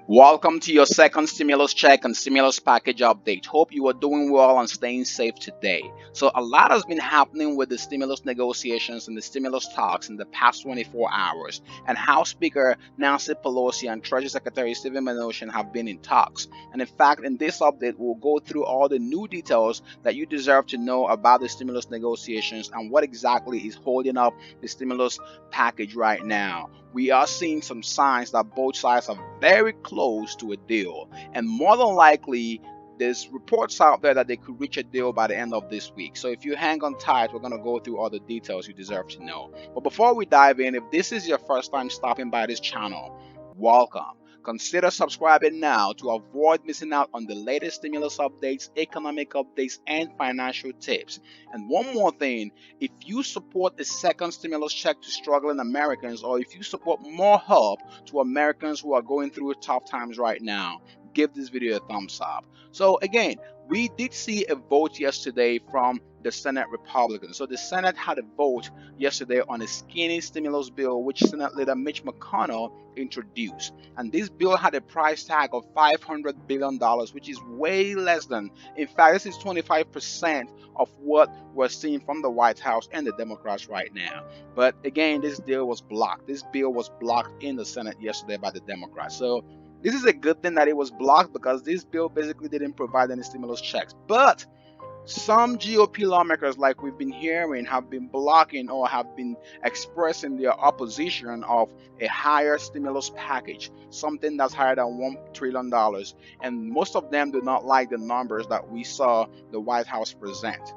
Welcome to your second stimulus check and stimulus package update. Hope you are doing well and staying safe today. So, a lot has been happening with the stimulus negotiations and the stimulus talks in the past 24 hours. And House Speaker Nancy Pelosi and Treasury Secretary Stephen Mnuchin have been in talks. And in fact, in this update, we'll go through all the new details that you deserve to know about the stimulus negotiations and what exactly is holding up the stimulus package right now. We are seeing some signs that both sides are very close to a deal, and more than likely, there's reports out there that they could reach a deal by the end of this week. So if you hang on tight, we're going to go through all the details you deserve to know. But before we dive in, if this is your first time stopping by this channel, welcome. Consider subscribing now to avoid missing out on the latest stimulus updates, economic updates, and financial tips. And one more thing, if you support the second stimulus check to struggling Americans, or if you support more help to Americans who are going through tough times right now, give this video a thumbs up. So again, we did see a vote yesterday from the Senate Republicans. So the Senate had a vote yesterday on a skinny stimulus bill, which Senate leader Mitch McConnell introduced. And this bill had a price tag of $500 billion, which is way less than, in fact, this is 25% of what we're seeing from the White House and the Democrats right now. But again, this deal was blocked. This bill was blocked in the Senate yesterday by the Democrats. So this is a good thing that it was blocked, because this bill basically didn't provide any stimulus checks. But some GOP lawmakers, like we've been hearing, have been blocking or have been expressing their opposition of a higher stimulus package, something that's higher than $1 trillion. And most of them do not like the numbers that we saw the White House present.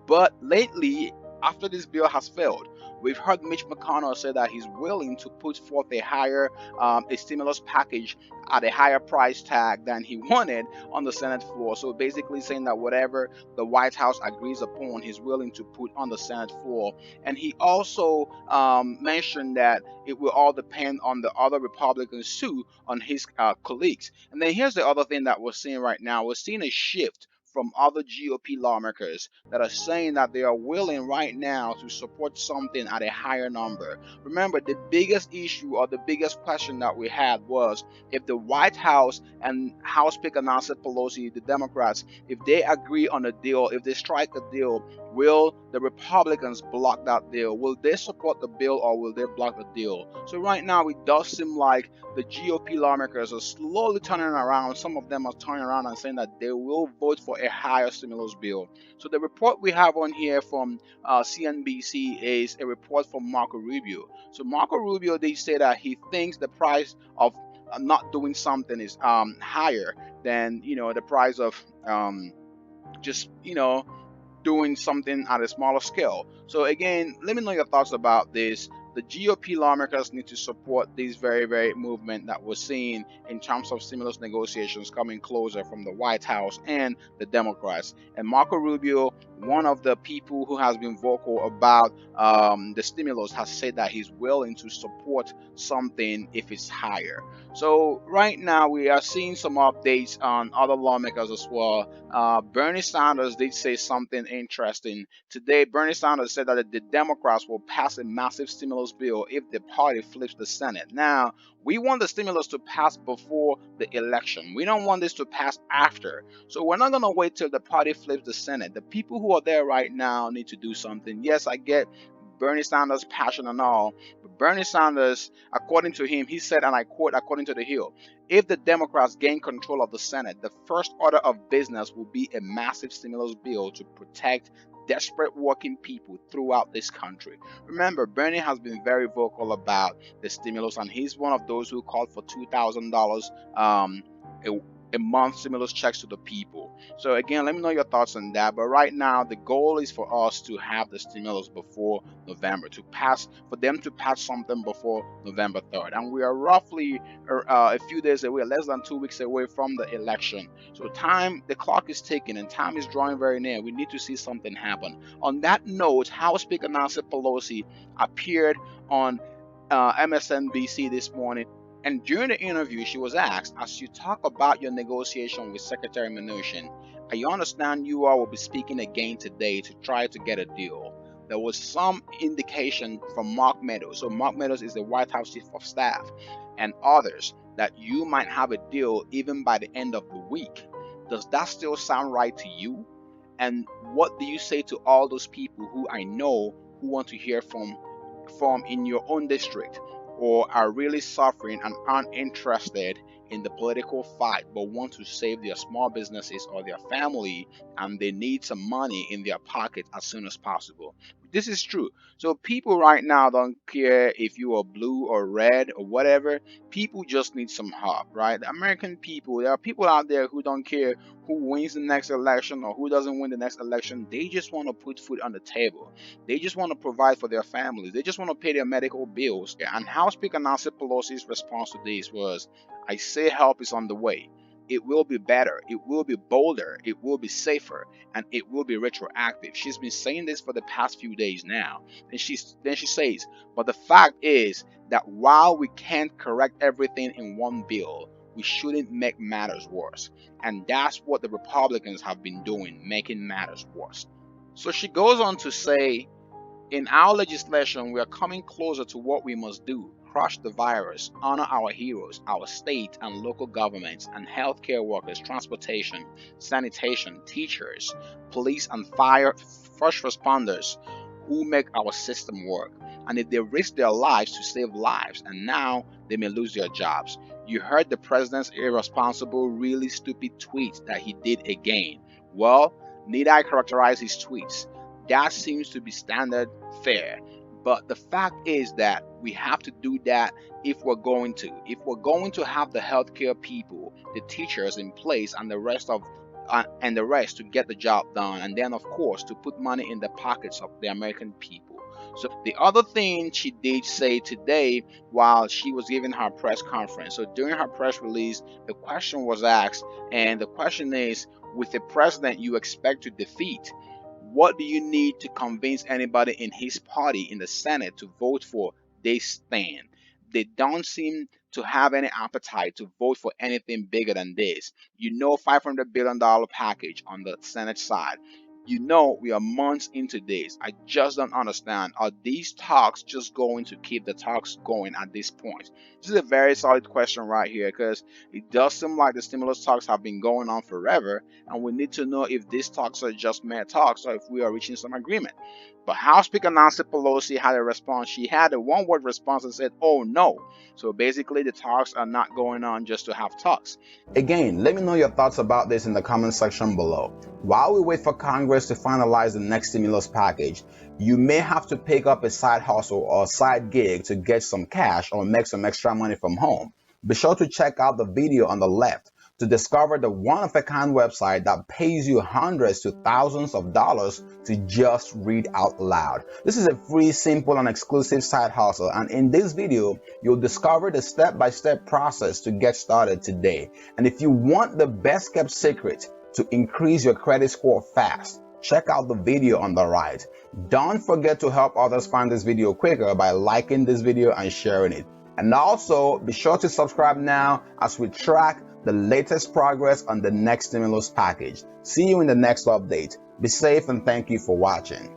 But lately, after this bill has failed, we've heard Mitch McConnell say that he's willing to put forth a stimulus package at a higher price tag than he wanted on the Senate floor. So basically saying that whatever the White House agrees upon, he's willing to put on the Senate floor. And he also mentioned that it will all depend on the other Republicans too, on his colleagues. And then here's the other thing that we're seeing right now. We're seeing a shift from other GOP lawmakers that are saying that they are willing right now to support something at a higher number. Remember, the biggest issue or the biggest question that we had was if the White House and House Speaker Nancy Pelosi, the Democrats, if they agree on a deal, if they strike a deal, will the Republicans block that deal? Will they support the bill or will they block the deal? So right now it does seem like the GOP lawmakers are slowly turning around. Some of them are turning around and saying that they will vote for a higher stimulus bill. So the report we have on here from CNBC is a report from Marco Rubio. So Marco Rubio, they say that he thinks the price of not doing something is higher than the price of just doing something at a smaller scale. So again, let me know your thoughts about this. The GOP lawmakers need to support this very movement that we're seeing in terms of stimulus negotiations coming closer from the White House and the Democrats. And Marco Rubio, one of the people who has been vocal about the stimulus, has said that he's willing to support something if it's higher. So right now we are seeing some updates on other lawmakers as well. Bernie Sanders did say something interesting today. Bernie Sanders said that the Democrats will pass a massive stimulus bill if the party flips the Senate. Now, we want the stimulus to pass before the election. We don't want this to pass after. So we're not going to wait till the party flips the Senate. The people who are there right now need to do something. Yes, I get Bernie Sanders' passion and all, but Bernie Sanders, according to him, he said, and I quote, according to The Hill, if the Democrats gain control of the Senate, the first order of business will be a massive stimulus bill to protect desperate working people throughout this country. Remember, Bernie has been very vocal about the stimulus, and he's one of those who called for $2,000 a month stimulus checks to the people. So again, let me know your thoughts on that. But right now, the goal is for us to have the stimulus before November, for them to pass something before November 3rd. And we are roughly a few days away, less than 2 weeks away from the election. So the clock is ticking and time is drawing very near. We need to see something happen. On that note, House Speaker Nancy Pelosi appeared on MSNBC this morning. And during the interview, she was asked, as you talk about your negotiation with Secretary Mnuchin, I understand you all will be speaking again today to try to get a deal. there was some indication from Mark Meadows. So Mark Meadows is the White House Chief of Staff, and others, that you might have a deal even by the end of the week. Does that still sound right to you? And what do you say to all those people who I know who want to hear from in your own district, or are really suffering and aren't interested in the political fight but want to save their small businesses or their family, and they need some money in their pocket as soon as possible? This is true. So people right now don't care if you are blue or red or whatever. People just need some help, right? The American people, there are people out there who don't care who wins the next election or who doesn't win the next election. They just want to put food on the table. They just want to provide for their families. They just want to pay their medical bills. And House Speaker Nancy Pelosi's response to this was, I say help is on the way. It will be better, it will be bolder, it will be safer, and it will be retroactive. She's been saying this for the past few days now. And then she says, but the fact is that while we can't correct everything in one bill, we shouldn't make matters worse. And that's what the Republicans have been doing, making matters worse. So she goes on to say, in our legislation, we are coming closer to what we must do: crush the virus, honor our heroes, our state and local governments, and healthcare workers, transportation, sanitation, teachers, police and fire, first responders who make our system work. And if they risk their lives to save lives, and now they may lose their jobs. You heard the president's irresponsible, really stupid tweet that he did again. Well, need I characterize his tweets? That seems to be standard fare. But the fact is that we have to do that if we're going to. If we're going to have the healthcare people, the teachers in place, and the rest to get the job done, and then of course to put money in the pockets of the American people. So the other thing she did say today while she was giving her press conference, so during her press release, the question was asked, and the question is, with the president you expect to defeat, what do you need to convince anybody in his party in the Senate to vote for this stand? They don't seem to have any appetite to vote for anything bigger than this. $500 billion package on the Senate side. We are months into this. I just don't understand. Are these talks just going to keep the talks going at this point? This is a very solid question right here, because it does seem like the stimulus talks have been going on forever, and we need to know if these talks are just mere talks or if we are reaching some agreement. But House Speaker Nancy Pelosi had a response. She had a one-word response and said, oh no. So basically the talks are not going on just to have talks. Again, let me know your thoughts about this in the comment section below. While we wait for Congress to finalize the next stimulus package, you may have to pick up a side hustle or a side gig to get some cash or make some extra money from home. Be sure to check out the video on the left to discover the one-of-a-kind website that pays you hundreds to thousands of dollars to just read out loud. This is a free, simple, and exclusive side hustle, and in this video, you'll discover the step-by-step process to get started today. And if you want the best-kept secret to increase your credit score fast, check out the video on the right. Don't forget to help others find this video quicker by liking this video and sharing it. And also, be sure to subscribe now as we track the latest progress on the next stimulus package. See you in the next update. Be safe and thank you for watching.